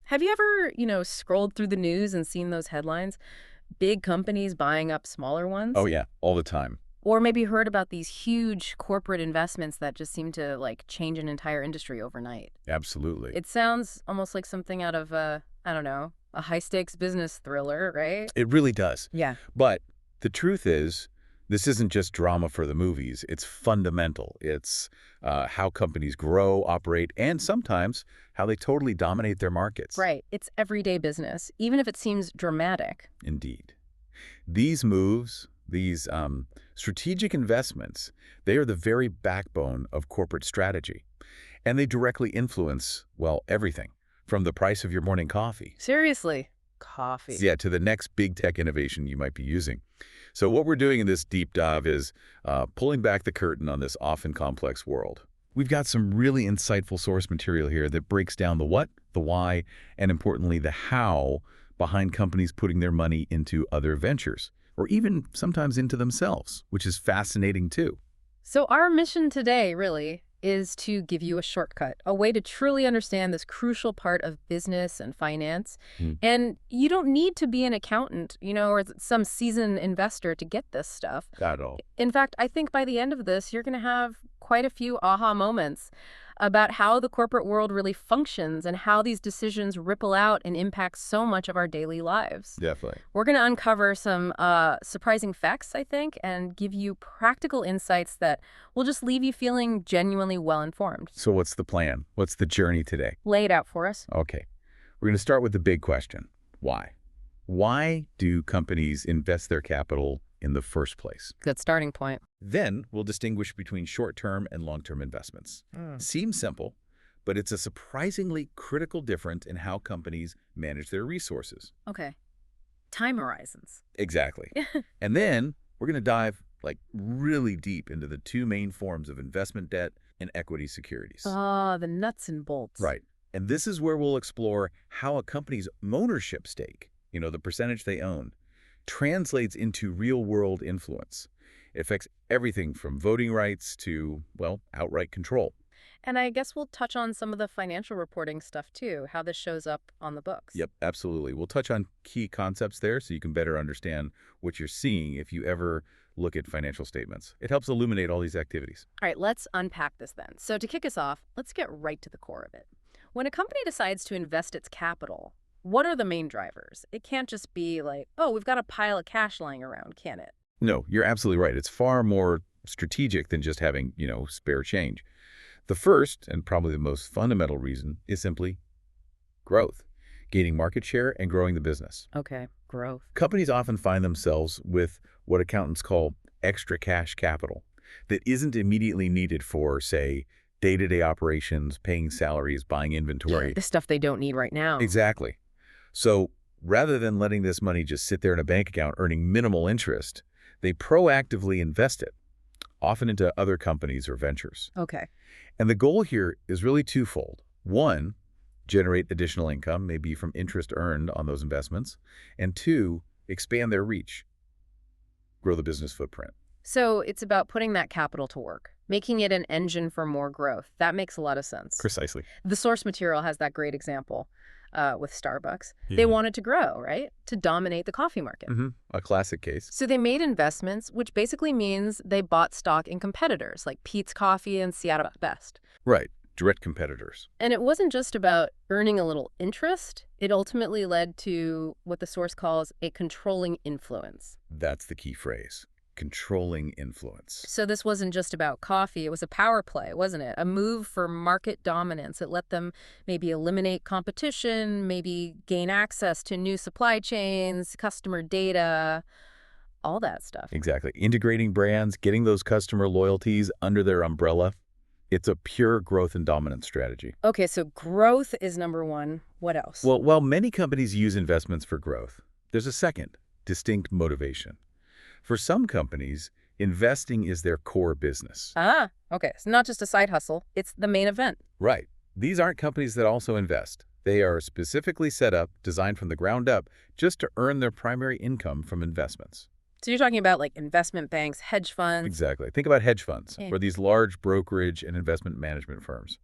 Have you ever, scrolled through the news and seen those headlines? Big companies buying up smaller Oh, ones? yeah, all the time. Or maybe heard about these huge corporate investments that just seem to, change an entire industry overnight. Absolutely. It sounds almost like something out of I don't know, a high-stakes business thriller, right? It really does. Yeah. But the truth is, this isn't just drama for the movies. It's fundamental. It's how companies grow, operate, and sometimes how they totally dominate their markets. Right. It's everyday business, even if it seems dramatic. Indeed. These moves, these strategic investments, they are the very backbone of corporate strategy. And they directly influence, well, everything, from the price of your morning coffee, Seriously. Coffee. yeah, to the next big tech innovation you might be using. So what we're doing in this deep dive is pulling back the curtain on this often complex world. We've got some really insightful source material here that breaks down the what, the why, and importantly, the how behind companies putting their money into other ventures, or even sometimes into themselves, which is fascinating too. So our mission today, really, is to give you a shortcut, a way to truly understand this crucial part of business and finance. Hmm. And you don't need to be an accountant, or some seasoned investor to get this stuff. Got it all. In fact, I think by the end of this, you're going to have quite a few aha moments about how the corporate world really functions and how these decisions ripple out and impact so much of our daily lives. Definitely. We're going to uncover some surprising facts, I think, and give you practical insights that will just leave you feeling genuinely well-informed. So what's the plan? What's the journey today? Lay it out for us. Okay. We're going to start with the big question. Why? Why do companies invest their capital in the first place? Good starting point. Then we'll distinguish between short-term and long-term investments. Seems simple, but it's a surprisingly critical difference in how companies manage their resources. Okay. Time horizons. Exactly. And then we're going to dive really deep into the two main forms of investment debt and equity securities. Ah, the nuts and bolts. Right. And this is where we'll explore how a company's ownership stake, the percentage they own, translates into real-world influence. It affects everything from voting rights to, well, outright control. And I guess we'll touch on some of the financial reporting stuff too, how this shows up on the books. Yep, absolutely. We'll touch on key concepts there so you can better understand what you're seeing if you ever look at financial statements. It helps illuminate all these activities. All right, let's unpack this then. So to kick us off, let's get right to the core of it. When a company decides to invest its capital, what are the main drivers? It can't just be like, oh, we've got a pile of cash lying around, can it? No, you're absolutely right. It's far more strategic than just having, spare change. The first, and probably the most fundamental reason, is simply growth, gaining market share and growing the business. Okay, growth. Companies often find themselves with what accountants call extra cash capital that isn't immediately needed for, say, day-to-day operations, paying salaries, buying inventory. The stuff they don't need right now. Exactly. So rather than letting this money just sit there in a bank account earning minimal interest, they proactively invest it, often into other companies or ventures. Okay. And the goal here is really twofold. One, generate additional income, maybe from interest earned on those investments. And two, expand their reach, grow the business footprint. So it's about putting that capital to work, making it an engine for more growth. That makes a lot of sense. Precisely. The source material has that great example with Starbucks. Yeah. They wanted to grow, right? To dominate the coffee market. A classic case. So they made investments, which basically means they bought stock in competitors like Peet's Coffee and Seattle Best. Right. Direct competitors. And it wasn't just about earning a little interest. It ultimately led to what the source calls a controlling influence. That's the key phrase. Controlling influence. So this wasn't just about coffee. It was a power play, wasn't it? A move for market dominance. It let them maybe eliminate competition, maybe gain access to new supply chains, customer data, all that stuff. Exactly. Integrating brands, getting those customer loyalties under their umbrella. It's a pure growth and dominance strategy. Okay, so growth is number one. What else? Well, while many companies use investments for growth, there's a second, distinct motivation. For some companies, investing is their core business. Ah, okay. It's not just a side hustle. It's the main event. Right. These aren't companies that also invest. They are specifically set up, designed from the ground up, just to earn their primary income from investments. So you're talking about like investment banks, hedge funds. Exactly. Think about hedge funds Yeah. or these large brokerage and investment management firms.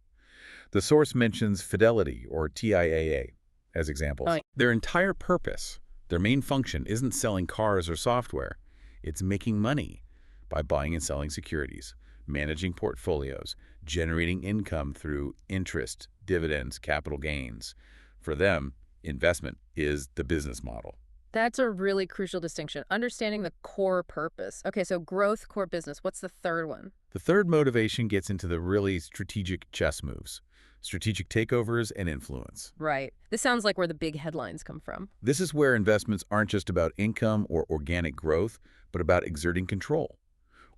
The source mentions Fidelity or TIAA, as examples. Oh, Their entire purpose, their main function, isn't selling cars or software. It's making money by buying and selling securities, managing portfolios, generating income through interest, dividends, capital gains. For them, investment is the business model. that's a really crucial distinction. Understanding the core purpose. Okay, so growth, core business. What's the third one? The third motivation gets into the really strategic chess moves, strategic takeovers and influence. Right. This sounds like where the big headlines come from. This is where investments aren't just about income or organic growth, but about exerting control,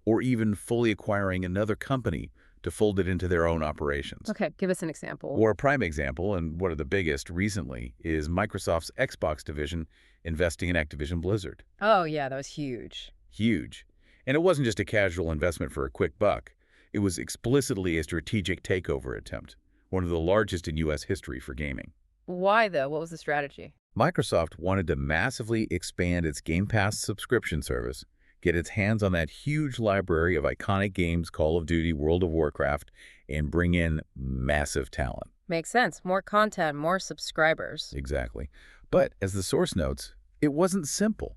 or even fully acquiring another company to fold it into their own operations. Okay, give us an example. Or a prime example, and one of the biggest recently, is Microsoft's Xbox division investing in Activision Blizzard. Oh, yeah, that was huge. Huge. And it wasn't just a casual investment for a quick buck. It was explicitly a strategic takeover attempt, one of the largest in U.S. history for gaming. Why, though? What was the strategy? Microsoft wanted to massively expand its Game Pass subscription service, get its hands on that huge library of iconic games, Call of Duty, World of Warcraft, and bring in massive talent. Makes sense. More content, more subscribers. Exactly. But as the source notes, it wasn't simple.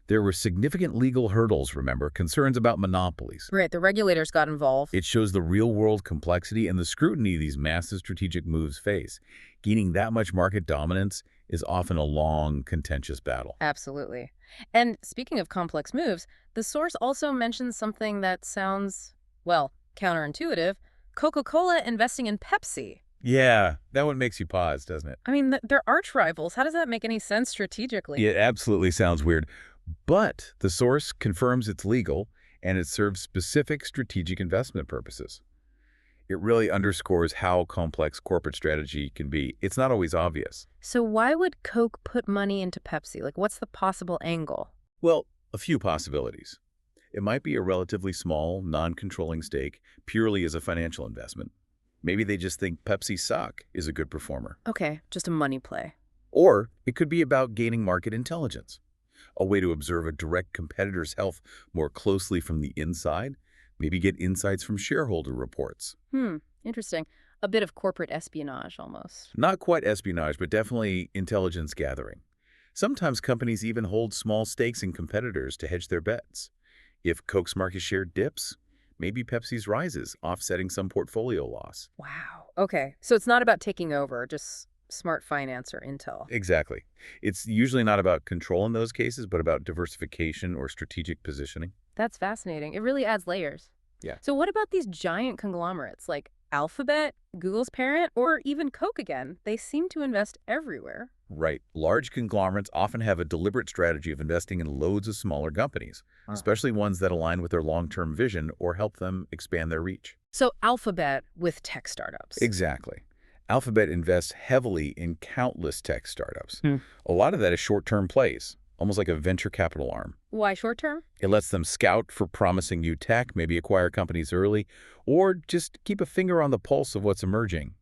There were significant legal hurdles, remember, concerns about monopolies. Right, the regulators got involved. It shows the real-world complexity and the scrutiny these massive strategic moves face. Gaining that much market dominance is often a long, contentious battle. Absolutely. And speaking of complex moves, the source also mentions something that sounds, well, counterintuitive. Coca-Cola investing in Pepsi. Yeah, that one makes you pause, doesn't it? I mean, they're arch rivals. How does that make any sense strategically? It absolutely sounds weird. But the source confirms it's legal and it serves specific strategic investment purposes. It really underscores how complex corporate strategy can be. It's not always obvious. So why would Coke put money into Pepsi? Like, what's the possible angle? Well, a few possibilities. It might be a relatively small, non-controlling stake, purely as a financial investment. Maybe they just think Pepsi stock is a good performer. Okay, just a money play. Or it could be about gaining market intelligence, a way to observe a direct competitor's health more closely from the inside, maybe get insights from shareholder reports. Interesting. A bit of corporate espionage almost. Not quite espionage, but definitely intelligence gathering. Sometimes companies even hold small stakes in competitors to hedge their bets. If Coke's market share dips, maybe Pepsi's rises, offsetting some portfolio loss. Wow. Okay, so it's not about taking over, just smart finance or intel. Exactly. It's usually not about control in those cases, but about diversification or strategic positioning. That's fascinating. It really adds layers. Yeah. So what about these giant conglomerates like Alphabet, Google's parent, or even Coke again? They seem to invest everywhere. Right. Large conglomerates often have a deliberate strategy of investing in loads of smaller companies, especially ones that align with their long-term vision or help them expand their reach. So Alphabet with tech startups. Exactly. Alphabet invests heavily in countless tech startups. A lot of that is short-term plays, almost like a venture capital arm. Why short term? It lets them scout for promising new tech, maybe acquire companies early, or just keep a finger on the pulse of what's emerging.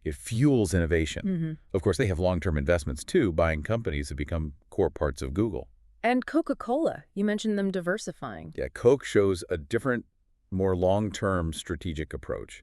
It fuels innovation. Of course, they have long-term investments too, buying companies that become core parts of Google. And Coca-Cola, you mentioned them diversifying. Yeah, Coke shows a different, more long-term strategic approach.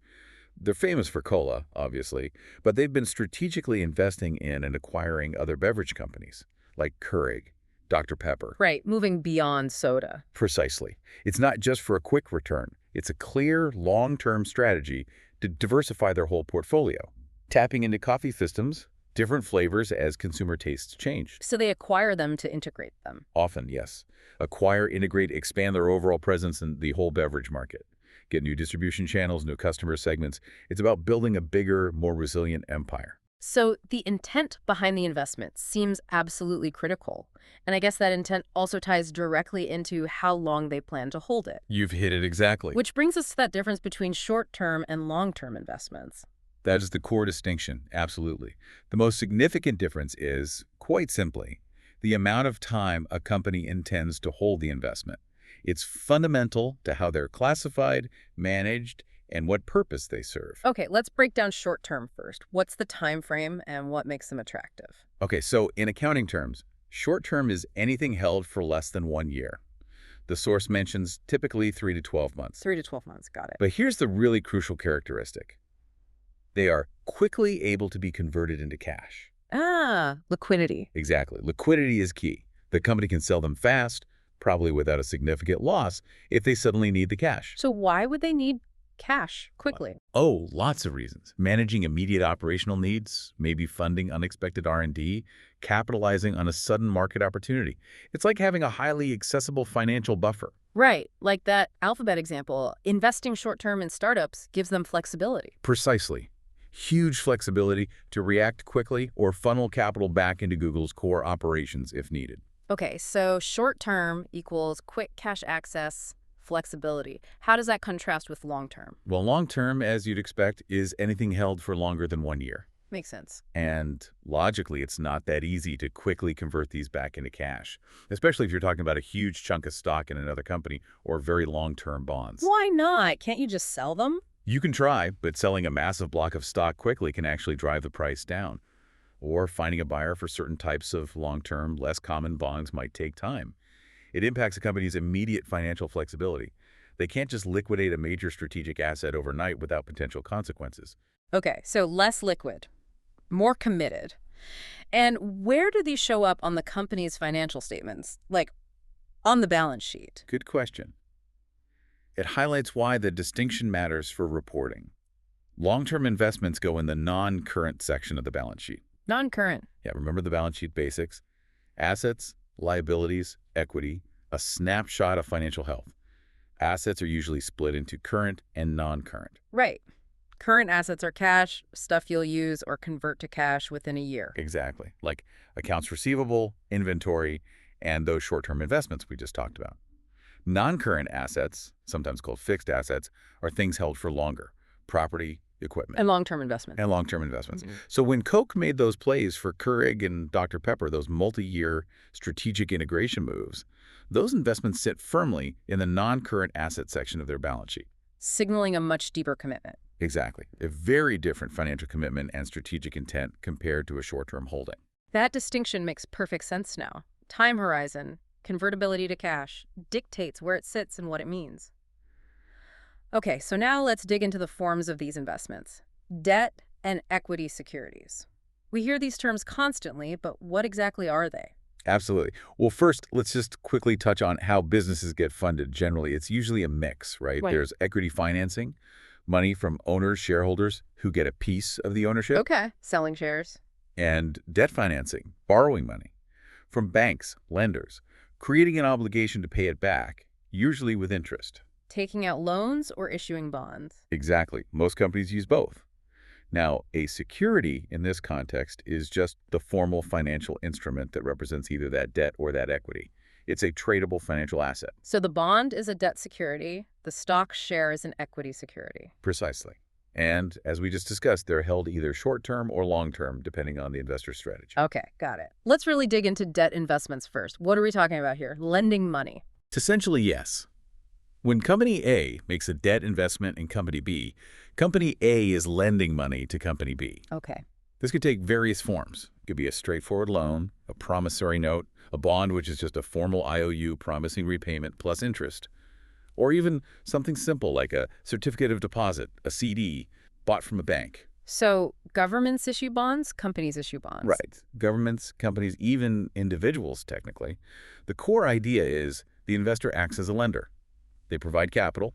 They're famous for cola, obviously, but they've been strategically investing in and acquiring other beverage companies like Keurig, Dr. Pepper. Right, moving beyond soda. Precisely. It's not just for a quick return. It's a clear, long-term strategy to diversify their whole portfolio, tapping into coffee systems, different flavors as consumer tastes change. So they acquire them to integrate them. Often, yes. Acquire, integrate, expand their overall presence in the whole beverage market. Get new distribution channels, new customer segments. It's about building a bigger, more resilient empire. So the intent behind the investment seems absolutely critical. And I guess that intent also ties directly into how long they plan to hold it. You've hit it exactly. Which brings us to that difference between short-term and long-term investments. That is the core distinction, absolutely. The most significant difference is, quite simply, the amount of time a company intends to hold the investment. It's fundamental to how they're classified, managed, and what purpose they serve. Okay, let's break down short-term first. What's the time frame and what makes them attractive? Okay, so in accounting terms, short-term is anything held for less than 1 year. The source mentions typically 3 to 12 months. 3 to 12 months, got it. But here's the really crucial characteristic. They are quickly able to be converted into cash. Ah, liquidity. Exactly. Liquidity is key. The company can sell them fast, probably without a significant loss, if they suddenly need the cash. So why would they need cash Uh, quickly? Oh, lots of reasons. Managing immediate operational needs, maybe funding unexpected R&D, capitalizing on a sudden market opportunity. It's like having a highly accessible financial buffer. Right, like that Alphabet example, investing short-term in startups gives them flexibility. Precisely. Huge flexibility to react quickly or funnel capital back into Google's core operations if needed. Okay, so short-term equals quick cash access, flexibility. How does that contrast with long-term? Well, long term, as you'd expect, is anything held for longer than 1 year. Makes sense. And logically, it's not that easy to quickly convert these back into cash, especially if you're talking about a huge chunk of stock in another company or very long-term bonds. Why not? Can't you just sell them? You can try, but selling a massive block of stock quickly can actually drive the price down. Or finding a buyer for certain types of long-term, less common bonds might take time. It impacts a company's immediate financial flexibility. They can't just liquidate a major strategic asset overnight without potential consequences. Okay, so less liquid, more committed. And where do these show up on the company's financial statements? Like on the balance sheet? Good question. It highlights why the distinction matters for reporting. Long-term investments go in the non-current section of the balance sheet. Non-current. Yeah, remember the balance sheet basics? Assets, liabilities, equity, a snapshot of financial health. Assets are usually split into current and non-current. Right. Current assets are cash, stuff you'll use or convert to cash within a year. Exactly. Like accounts receivable, inventory, and those short-term investments we just talked about. Non-current assets, sometimes called fixed assets, are things held for longer. Property, equipment, And long-term investments. and long-term investments. Mhm. So when Coke made those plays for Keurig and Dr. Pepper, those multi-year strategic integration moves, those investments sit firmly in the non-current asset section of their balance sheet. Signaling a much deeper commitment. Exactly. A very different financial commitment and strategic intent compared to a short-term holding. That distinction makes perfect sense now. Time horizon, convertibility to cash, dictates where it sits and what it means. Okay, so now let's dig into the forms of these investments. Debt and equity securities. We hear these terms constantly, but what exactly are they? Absolutely. Well, first, let's just quickly touch on how businesses get funded. Generally, it's usually a mix, right? Right. There's equity financing, money from owners, shareholders who get a piece of the ownership, Okay, selling shares. and debt financing, borrowing money from banks, lenders, creating an obligation to pay it back, usually with interest. Taking out loans or issuing bonds. Exactly. Most companies use both. Now, a security in this context is just the formal financial instrument that represents either that debt or that equity. It's a tradable financial asset. So the bond is a debt security, the stock share is an equity security. Precisely. And as we just discussed, they're held either short-term or long-term, depending on the investor's strategy. Okay, got it. Let's really dig into debt investments first. What are we talking about here? Lending money. Essentially, yes. When Company A makes a debt investment in Company B, Company A is lending money to Company B. Okay. This could take various forms. It could be a straightforward loan, a promissory note, a bond, which is just a formal IOU promising repayment plus interest, or even something simple like a certificate of deposit, a CD, bought from a bank. So governments issue bonds, companies issue bonds. Right. Governments, companies, even individuals, technically. The core idea is the investor acts as a lender. They provide capital,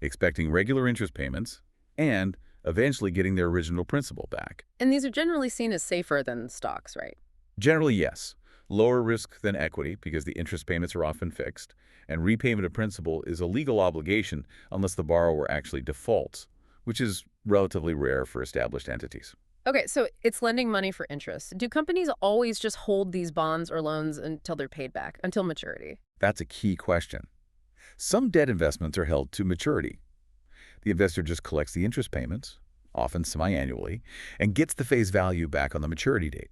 expecting regular interest payments, and eventually getting their original principal back. And these are generally seen as safer than stocks, right? Generally, yes. Lower risk than equity because the interest payments are often fixed, and repayment of principal is a legal obligation unless the borrower actually defaults, which is relatively rare for established entities. Okay, so it's lending money for interest. Do companies always just hold these bonds or loans until they're paid back, until maturity? That's a key question. Some debt investments are held to maturity. The investor just collects the interest payments, often semi-annually, and gets the face value back on the maturity date.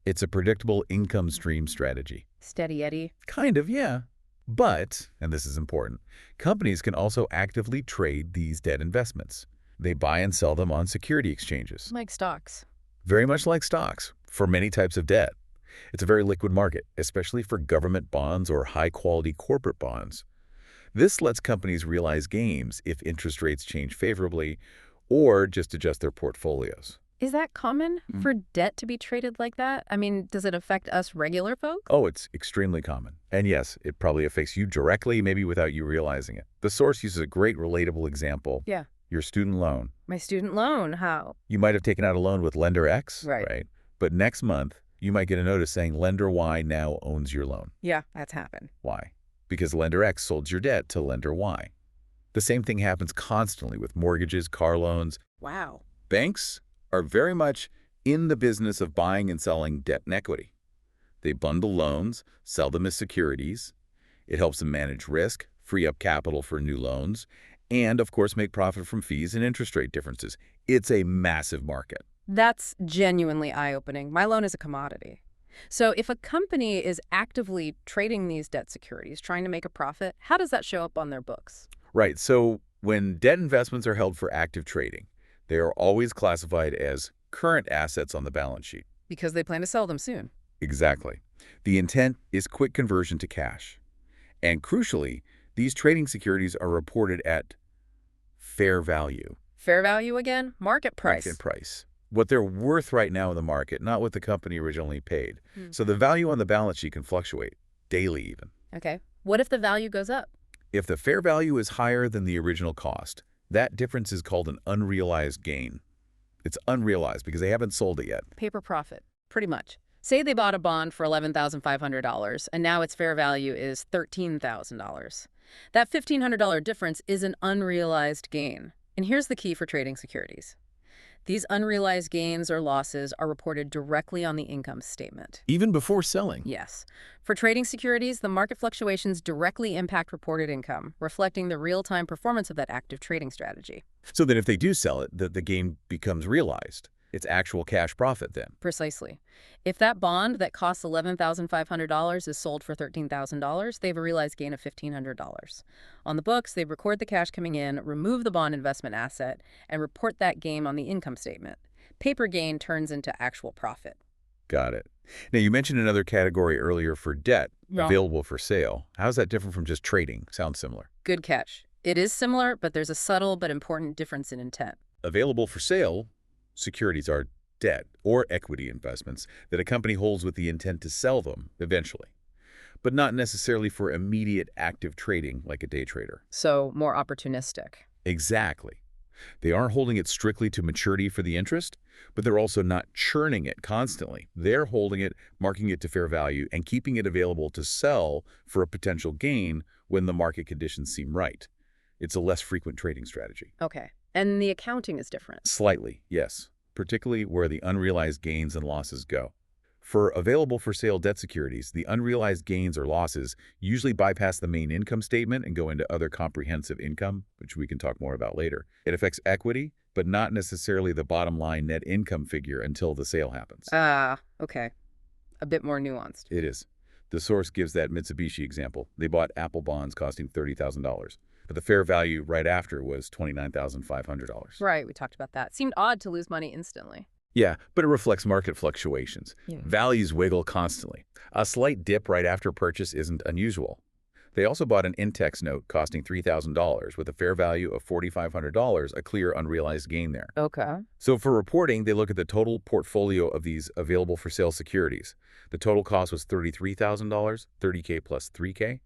It's a predictable income stream strategy. Steady Eddie. Kind of, yeah. But, and this is important, companies can also actively trade these debt investments. They buy and sell them on security exchanges, Like stocks. very much like stocks, for many types of debt. It's a very liquid market, especially for government bonds or high-quality corporate bonds. This lets companies realize gains if interest rates change favorably or just adjust their portfolios. Is that common for debt to be traded like that? I mean, does it affect us regular folks? Oh, it's extremely common. And yes, it probably affects you directly, maybe without you realizing it. The source uses a great relatable example, Yeah. your student loan. My student loan, how? You might have taken out a loan with lender X, Right. right? But next month, you might get a notice saying lender Y now owns your loan. Yeah, that's happened. Why? Because lender X sold your debt to lender Y. The same thing happens constantly with mortgages, car loans. Wow. Banks are very much in the business of buying and selling debt and equity. They bundle loans, sell them as securities. It helps them manage risk, free up capital for new loans, and, of course, make profit from fees and interest rate differences. It's a massive market. That's genuinely eye-opening. My loan is a commodity. So if a company is actively trading these debt securities, trying to make a profit, how does that show up on their books? Right, so when debt investments are held for active trading, they are always classified as current assets on the balance sheet. Because they plan to sell them soon. Exactly. The intent is quick conversion to cash. And crucially, these trading securities are reported at fair value. Fair value again? Market price. Market price. What they're worth right now in the market, not what the company originally paid. Hmm. So the value on the balance sheet can fluctuate, daily even. Okay. What if the value goes up? If the fair value is higher than the original cost, that difference is called an unrealized gain. It's unrealized because they haven't sold it yet. Paper profit, pretty much. Say they bought a bond for $11,500, and now its fair value is $13,000. That $1,500 difference is an unrealized gain. And here's the key for trading securities. These unrealized gains or losses are reported directly on the income statement. Even before selling? Yes. For trading securities, the market fluctuations directly impact reported income, reflecting the real-time performance of that active trading strategy. So that if they do sell it, the gain becomes realized. It's actual cash profit then. Precisely. If that bond that costs $11,500 is sold for $13,000, they have a realized gain of $1,500. On the books, they record the cash coming in, remove the bond investment asset, and report that gain on the income statement. Paper gain turns into actual profit. Got it. Now, you mentioned another category earlier for debt, Yeah. available for sale. How's that different from just trading? Sounds similar. Good catch. It is similar, but there's a subtle but important difference in intent. Available for sale, securities are debt or equity investments that a company holds with the intent to sell them eventually, but not necessarily for immediate active trading like a day trader. So more opportunistic. Exactly. They aren't holding it strictly to maturity for the interest, but they're also not churning it constantly. They're holding it, marking it to fair value, and keeping it available to sell for a potential gain when the market conditions seem right. It's a less frequent trading strategy. Okay. And the accounting is different. Slightly, yes, particularly where the unrealized gains and losses go. For available-for-sale debt securities, the unrealized gains or losses usually bypass the main income statement and go into other comprehensive income, which we can talk more about later. It affects equity, but not necessarily the bottom line net income figure until the sale happens. Okay. A bit more nuanced. It is. The source gives that Mitsubishi example. They bought Apple bonds costing $30,000. But the fair value right after was $29,500. Right, we talked about that. Seemed odd to lose money instantly. Yeah, but it reflects market fluctuations. Yeah. Values wiggle constantly. A slight dip right after purchase isn't unusual. They also bought an Intex note costing $3,000 with a fair value of $4,500, a clear unrealized gain there. Okay. So for reporting, they look at the total portfolio of these available-for-sale securities. The total cost was $33,000, $30K plus $3K.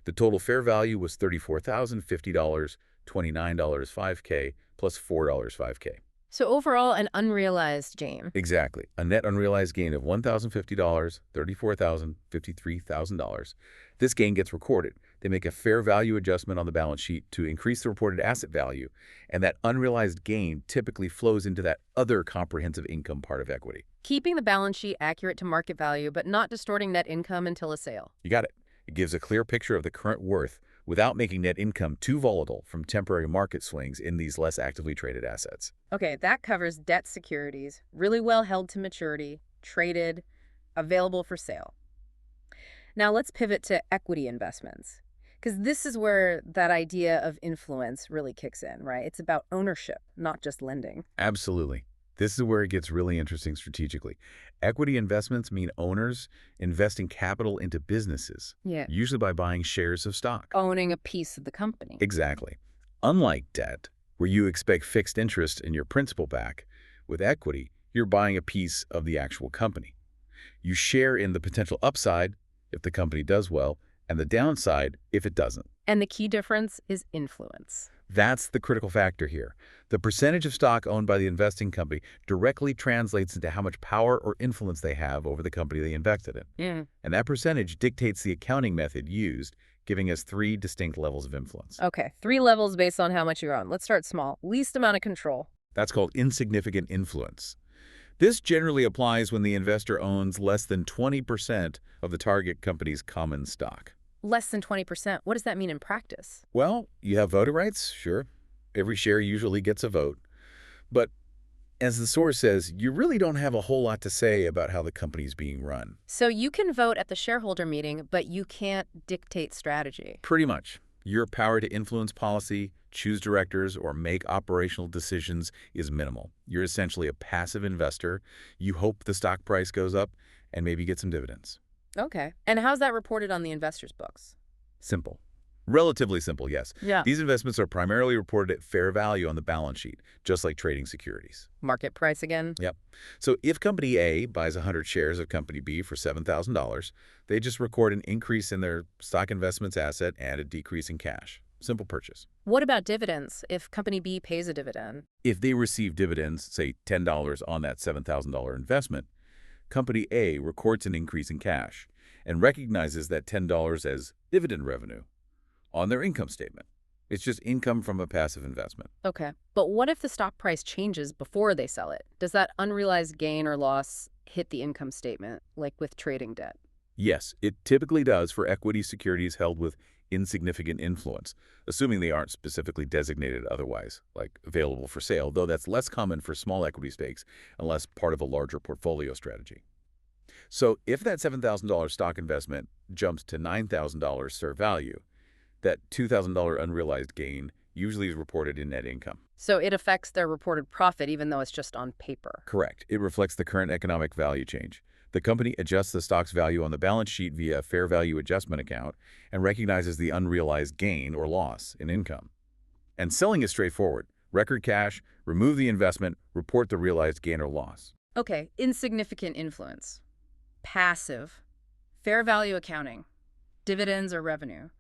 The total fair value was $34,050, $29 5K, plus $4 5K. So overall, an unrealized gain. Exactly. A net unrealized gain of $1,050, $34,000, $53,000. This gain gets recorded. They make a fair value adjustment on the balance sheet to increase the reported asset value, and that unrealized gain typically flows into that other comprehensive income part of equity. Keeping the balance sheet accurate to market value, but not distorting net income until a sale. You got it. It gives a clear picture of the current worth without making net income too volatile from temporary market swings in these less actively traded assets. Okay, that covers debt securities, really well held to maturity, traded, available for sale. Now let's pivot to equity investments, because this is where that idea of influence really kicks in, right? It's about ownership, not just lending. Absolutely. This is where it gets really interesting strategically. Equity investments mean owners investing capital into businesses, Yeah. usually by buying shares of stock. Owning a piece of the company. Exactly. Unlike debt, where you expect fixed interest in your principal back, with equity, You're buying a piece of the actual company. You share in the potential upside if the company does well, and the downside if it doesn't. And the key difference is influence. That's the critical factor here. The percentage of stock owned by the investing company directly translates into how much power or influence they have over the company they invested in. And that percentage dictates the accounting method used, giving us three distinct levels of influence. Okay, 3 levels based on how much you own. Let's start small. Least amount of control. That's called insignificant influence. This generally applies when the investor owns less than 20% of the target company's common stock. Less than 20%. What does that mean in practice? Well, you have voting rights, sure. Every share usually gets a vote. But as the source says, you really don't have a whole lot to say about how the company's being run. So you can vote at the shareholder meeting, but you can't dictate strategy. Pretty much. Your power to influence policy, choose directors, or make operational decisions is minimal. You're essentially a passive investor. You hope the stock price goes up and maybe get some dividends. Okay. And how's that reported on the investor's books? Simple. Relatively simple, yes. Yeah. These investments are primarily reported at fair value on the balance sheet, just like trading securities. Market price again? Yep. So if Company A buys 100 shares of Company B for $7,000, they just record an increase in their stock investments asset and a decrease in cash. Simple purchase. What about dividends if Company B pays a dividend? If they receive dividends, say $10 on that $7,000 investment, Company A records an increase in cash and recognizes that $10 as dividend revenue on their income statement. It's just income from a passive investment. Okay. But what if the stock price changes before they sell it? Does that unrealized gain or loss hit the income statement, like with trading debt? Yes, it typically does for equity securities held with insignificant influence, assuming they aren't specifically designated otherwise, like available for sale, though that's less common for small equity stakes unless part of a larger portfolio strategy. So if that $7,000 stock investment jumps to $9,000 fair value, that $2,000 unrealized gain usually is reported in net income. So it affects their reported profit even though it's just on paper. Correct. It reflects the current economic value change. The company adjusts the stock's value on the balance sheet via a fair value adjustment account and recognizes the unrealized gain or loss in income. And selling is straightforward. Record cash, remove the investment, report the realized gain or loss. Okay, insignificant influence. Passive. Fair value accounting. Dividends or revenue.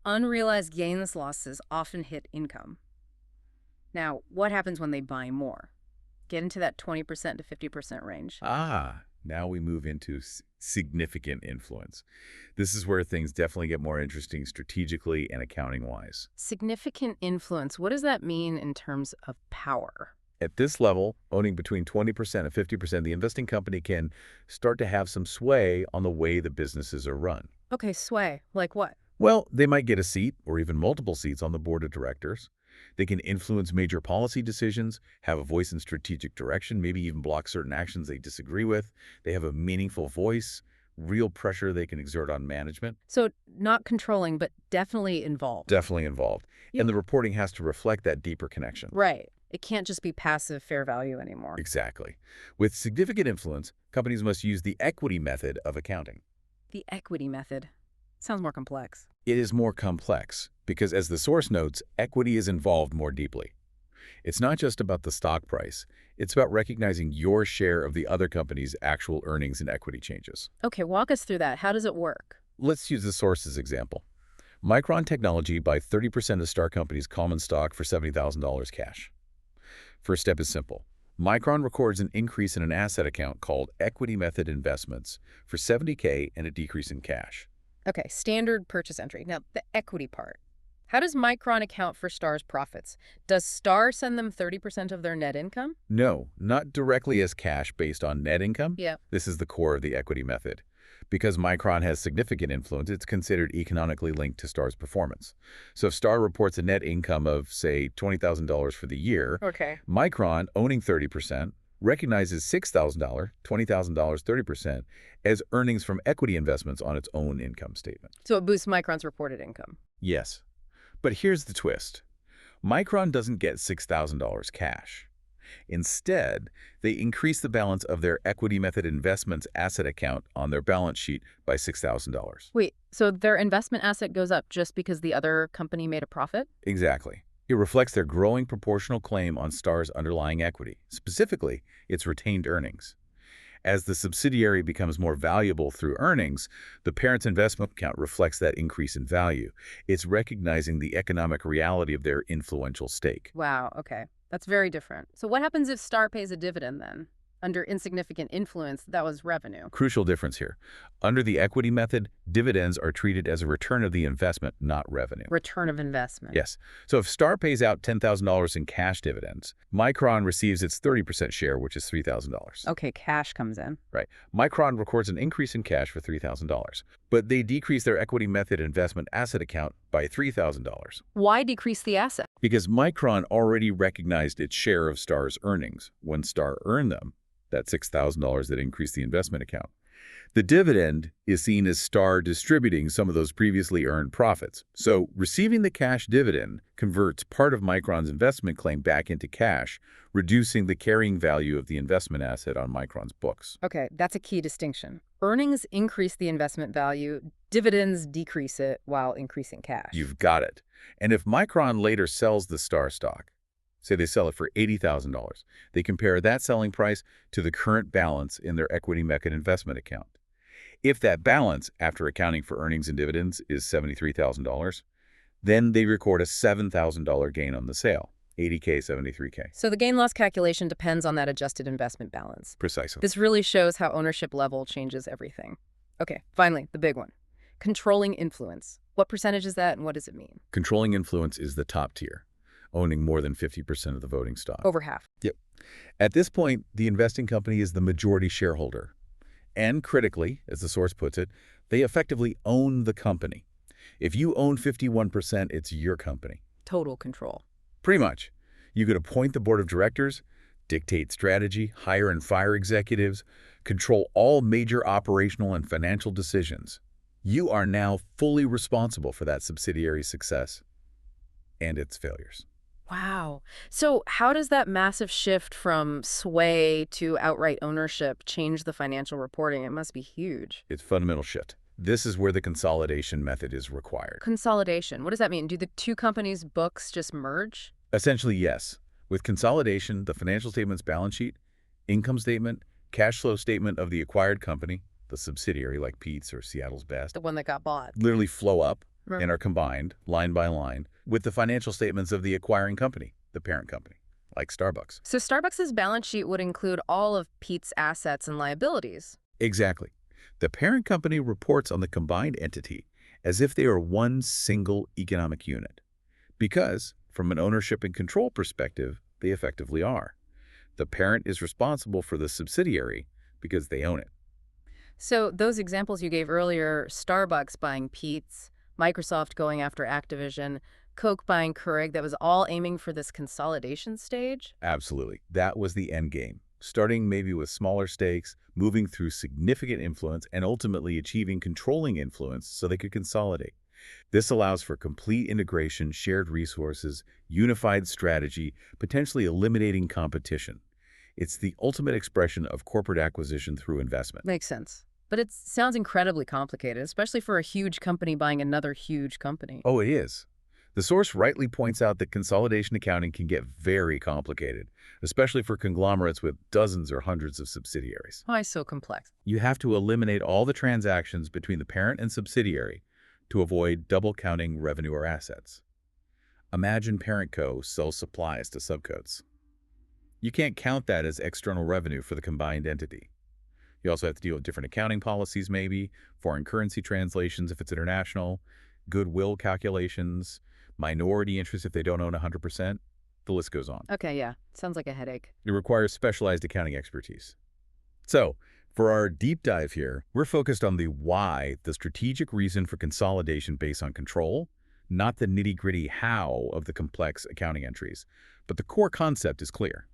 Unrealized gains losses often hit income. Now, what happens when they buy more? Get into that 20% to 50% range. Now we move into significant influence. This is where things definitely get more interesting strategically and accounting-wise. Significant influence, what does that mean in terms of power? At this level, owning between 20% and 50%, the investing company can start to have some sway on the way the businesses are run. Okay, sway. Like what? Well, they might get a seat or even multiple seats on the board of directors. They can influence major policy decisions, have a voice in strategic direction, maybe even block certain actions they disagree with. They have a meaningful voice, real pressure they can exert on management. So not controlling, but definitely involved. Definitely involved. Yeah. And the reporting has to reflect that deeper connection. Right. It can't just be passive fair value anymore. Exactly. With significant influence, companies must use the equity method of accounting. The equity method. Sounds more complex. It is more complex because, as the source notes, equity is involved more deeply. It's not just about the stock price. It's about recognizing your share of the other company's actual earnings and equity changes. Okay, walk us through that. How does it work? Let's use the source's example. Micron Technology buy 30% of Star Company's common stock for $70,000 cash. First step is simple. Micron records an increase in an asset account called equity method investments for $70K and a decrease in cash. Okay, standard purchase entry. Now, the equity part. How does Micron account for Star's profits? Does Star send them 30% of their net income? No, not directly as cash based on net income. Yeah. This is the core of the equity method. Because Micron has significant influence, it's considered economically linked to Star's performance. So if Star reports a net income of, say, $20,000 for the year, Okay. Micron, owning 30%, recognizes $6,000, $20,000, 30%, as earnings from equity investments on its own income statement. So it boosts Micron's reported income. Yes. But here's the twist. Micron doesn't get $6,000 cash. Instead, they increase the balance of their equity method investments asset account on their balance sheet by $6,000. Wait, so their investment asset goes up just because the other company made a profit? Exactly. It reflects their growing proportional claim on Star's underlying equity, specifically its retained earnings. As the subsidiary becomes more valuable through earnings, the parent's investment account reflects that increase in value. It's recognizing the economic reality of their influential stake. Wow, okay. That's very different. So what happens if Star pays a dividend then? Under insignificant influence, that was revenue. Crucial difference here. Under the equity method, dividends are treated as a return of the investment, not revenue. Return of investment. Yes. So if Star pays out $10,000 in cash dividends, Micron receives its 30% share, which is $3,000. Okay, cash comes in. Right. Micron records an increase in cash for $3,000, but they decrease their equity method investment asset account by $3,000 Why decrease the asset? because Micron already recognized its share of Star's earnings when Star earned them, that $6,000 that increased the investment account. The dividend is seen as Star distributing some of those previously earned profits. So receiving the cash dividend converts part of Micron's investment claim back into cash, reducing the carrying value of the investment asset on Micron's books. Okay, that's a key distinction. Earnings increase the investment value, dividends decrease it while increasing cash. You've got it. And if Micron later sells the Star stock, say they sell it for $80,000, they compare that selling price to the current balance in their equity method investment account. If that balance, after accounting for earnings and dividends, is $73,000, then they record a $7,000 gain on the sale, 80K, 73K. So the gain-loss calculation depends on that adjusted investment balance. Precisely. This really shows how ownership level changes everything. Okay, finally, the big one. Controlling influence. What percentage is that and what does it mean? Controlling influence is the top tier, owning more than 50% of the voting stock. Over half. Yep. At this point, the investing company is the majority shareholder. And critically, as the source puts it, they effectively own the company. If you own 51%, it's your company. Total control. Pretty much. You could appoint the board of directors, dictate strategy, hire and fire executives, control all major operational and financial decisions. You are now fully responsible for that subsidiary's success and its failures. Wow. So how does that massive shift from sway to outright ownership change the financial reporting? It must be huge. It's a fundamental shift. This is where the consolidation method is required. Consolidation. What does that mean? Do the two companies' books just merge? Essentially, yes. With consolidation, the financial statement's balance sheet, income statement, cash flow statement of the acquired company, the subsidiary like Pete's or Seattle's Best, The one that got bought. literally flow up Right. and are combined, line by line, with the financial statements of the acquiring company, the parent company, like Starbucks. So Starbucks' balance sheet would include all of Pete's assets and liabilities. Exactly. The parent company reports on the combined entity as if they are one single economic unit. Because, from an ownership and control perspective, they effectively are. The parent is responsible for the subsidiary because they own it. So those examples you gave earlier, Starbucks buying Pete's, Microsoft going after Activision, Coke buying Keurig, that was all aiming for this consolidation stage? Absolutely. That was the end game. Starting maybe with smaller stakes, moving through significant influence, and ultimately achieving controlling influence so they could consolidate. This allows for complete integration, shared resources, unified strategy, potentially eliminating competition. It's the ultimate expression of corporate acquisition through investment. Makes sense. But it sounds incredibly complicated, especially for a huge company buying another huge company. Oh, it is. The source rightly points out that consolidation accounting can get very complicated, especially for conglomerates with dozens or hundreds of subsidiaries. Why so complex? You have to eliminate all the transactions between the parent and subsidiary to avoid double counting revenue or assets. Imagine Parent Co. sells supplies to subcodes. You can't count that as external revenue for the combined entity. You also have to deal with different accounting policies maybe, foreign currency translations if it's international, goodwill calculations, minority interest if they don't own 100%. The list goes on. Okay, yeah. Sounds like a headache. It requires specialized accounting expertise. So, for our deep dive here, we're focused on the why, the strategic reason for consolidation based on control, not the nitty-gritty how of the complex accounting entries. But the core concept is clear.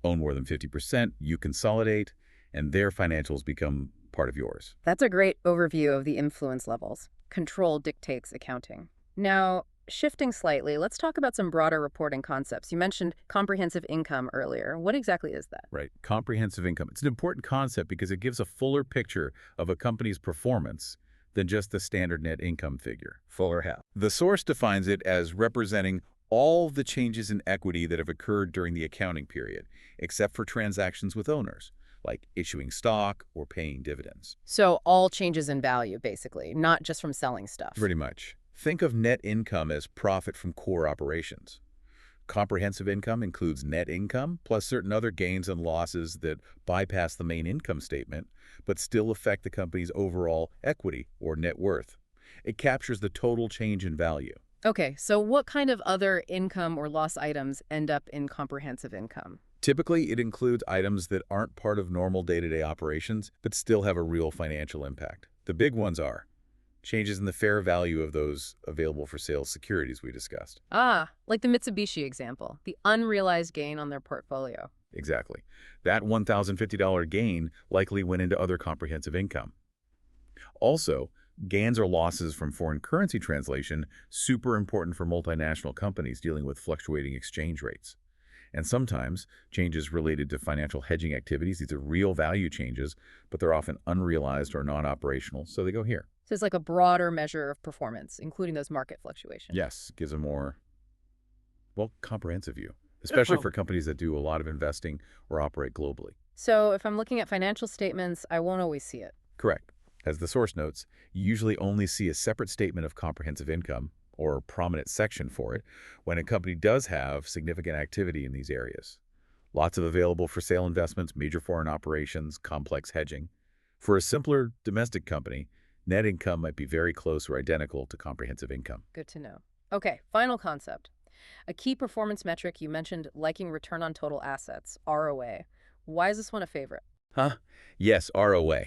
Own more than 50%, you consolidate, and their financials become part of yours. That's a great overview of the influence levels. Control dictates accounting. Now, shifting slightly, let's talk about some broader reporting concepts. You mentioned comprehensive income earlier. What exactly is that? Right. Comprehensive income. It's an important concept because it gives a fuller picture of a company's performance than just the standard net income figure, full or half. The source defines it as representing All the changes in equity that have occurred during the accounting period, except for transactions with owners, like issuing stock or paying dividends. So all changes in value, basically, not just from selling stuff. Pretty much. Think of net income as profit from core operations. Comprehensive income includes net income plus certain other gains and losses that bypass the main income statement, but still affect the company's overall equity or net worth. It captures the total change in value. Okay, so what kind of other income or loss items end up in comprehensive income? Typically, it includes items that aren't part of normal day-to-day operations, but still have a real financial impact. The big ones are changes in the fair value of those available for sale securities we discussed. Ah, like the Mitsubishi example, the unrealized gain on their portfolio. Exactly. That $1,050 gain likely went into other comprehensive income. Also, gains or losses from foreign currency translation, super important for multinational companies dealing with fluctuating exchange rates. And sometimes, changes related to financial hedging activities, these are real value changes, but they're often unrealized or non-operational, so they go here. So it's like a broader measure of performance, including those market fluctuations. Yes, gives a more, well, comprehensive view, especially for companies that do a lot of investing or operate globally. So if I'm looking at financial statements, I won't always see it. Correct. As the source notes, you usually only see a separate statement of comprehensive income, or a prominent section for it, when a company does have significant activity in these areas. Lots of available for sale investments, major foreign operations, complex hedging. For a simpler domestic company, net income might be very close or identical to comprehensive income. Good to know. Okay, final concept. A key performance metric you mentioned liking return on total assets, ROA. Why is this one a favorite? Huh? Yes, ROA.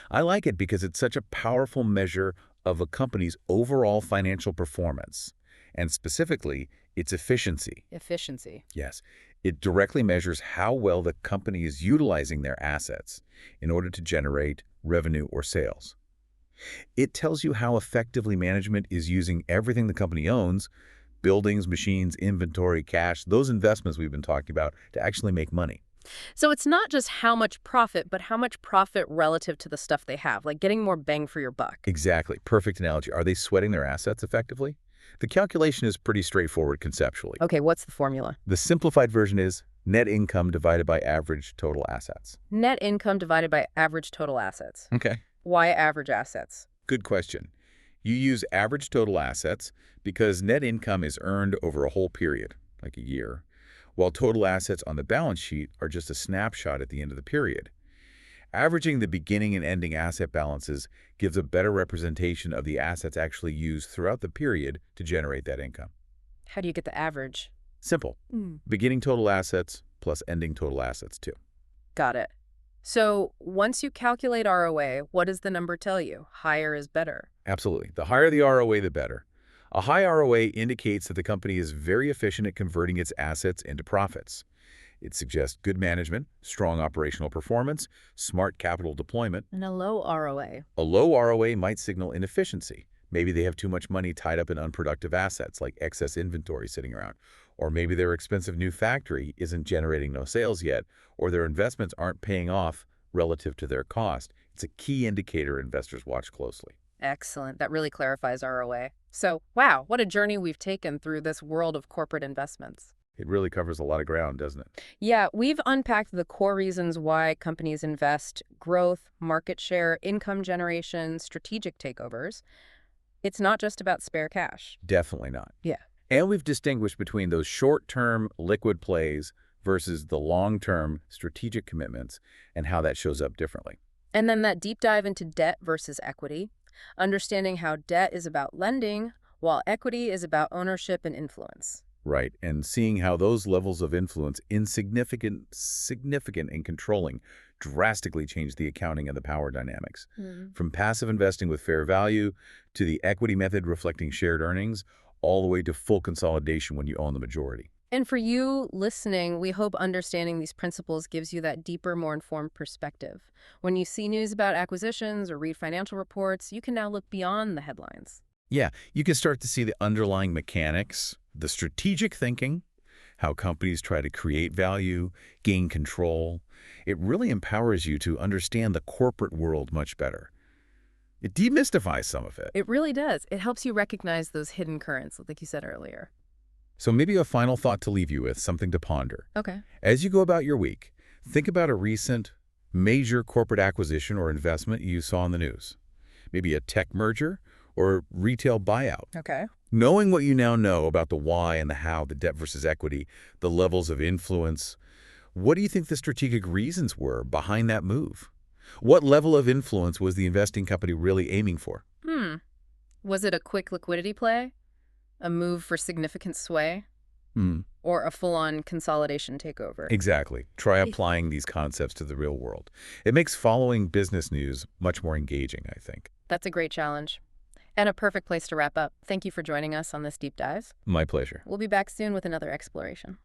I like it because it's such a powerful measure of a company's overall financial performance, and specifically, its efficiency. Efficiency. Yes, it directly measures how well the company is utilizing their assets in order to generate revenue or sales. It tells you how effectively management is using everything the company owns, buildings, machines, inventory, cash, those investments we've been talking about, to actually make money. So it's not just how much profit, but how much profit relative to the stuff they have, like getting more bang for your buck. Exactly. Perfect analogy. Are they sweating their assets effectively? The calculation is pretty straightforward conceptually. Okay, what's the formula? The simplified version is net income divided by average total assets. Net income divided by average total assets. Okay. Why average assets? Good question. You use average total assets because net income is earned over a whole period, like a year, while total assets on the balance sheet are just a snapshot at the end of the period. Averaging the beginning and ending asset balances gives a better representation of the assets actually used throughout the period to generate that income. How do you get the average? Simple. Beginning total assets plus ending total assets too. Got it. So once you calculate ROA, what does the number tell you? Higher is better. Absolutely. The higher the ROA, the better. A high ROA indicates that the company is very efficient at converting its assets into profits. It suggests good management, strong operational performance, smart capital deployment. And a low ROA. A low ROA might signal inefficiency. Maybe they have too much money tied up in unproductive assets like excess inventory sitting around. Or maybe their expensive new factory isn't generating no sales yet, or their investments aren't paying off relative to their cost. It's a key indicator investors watch closely. Excellent. That really clarifies ROA. So, wow, what a journey we've taken through this world of corporate investments. It really covers a lot of ground, doesn't it? Yeah, we've unpacked the core reasons why companies invest: growth, market share, income generation, strategic takeovers. It's not just about spare cash. Definitely not. Yeah. And we've distinguished between those short-term liquid plays versus the long-term strategic commitments and how that shows up differently. And then that deep dive into debt versus equity, understanding how debt is about lending, while equity is about ownership and influence. Right, and seeing how those levels of influence, insignificant, significant, and controlling, drastically change the accounting and the power dynamics. From passive investing with fair value to the equity method reflecting shared earnings, all the way to full consolidation when you own the majority. And for you listening, we hope understanding these principles gives you that deeper, more informed perspective. When you see news about acquisitions or read financial reports, you can now look beyond the headlines. Yeah, you can start to see the underlying mechanics, the strategic thinking, how companies try to create value, gain control. It really empowers you to understand the corporate world much better. It demystifies some of it. It really does. It helps you recognize those hidden currents, like you said earlier. So maybe a final thought to leave you with, something to ponder. Okay. As you go about your week, think about a recent major corporate acquisition or investment you saw in the news. Maybe a tech merger or retail buyout. Okay. Knowing what you now know about the why and the how, the debt versus equity, the levels of influence, what do you think the strategic reasons were behind that move? What level of influence was the investing company really aiming for? Hmm. Was it a quick liquidity play? A move for significant sway? Hmm. Or a full-on consolidation takeover? Exactly. Try applying these concepts to the real world. It makes following business news much more engaging, I think. That's a great challenge. And a perfect place to wrap up. Thank you for joining us on this deep dive. My pleasure. We'll be back soon with another exploration.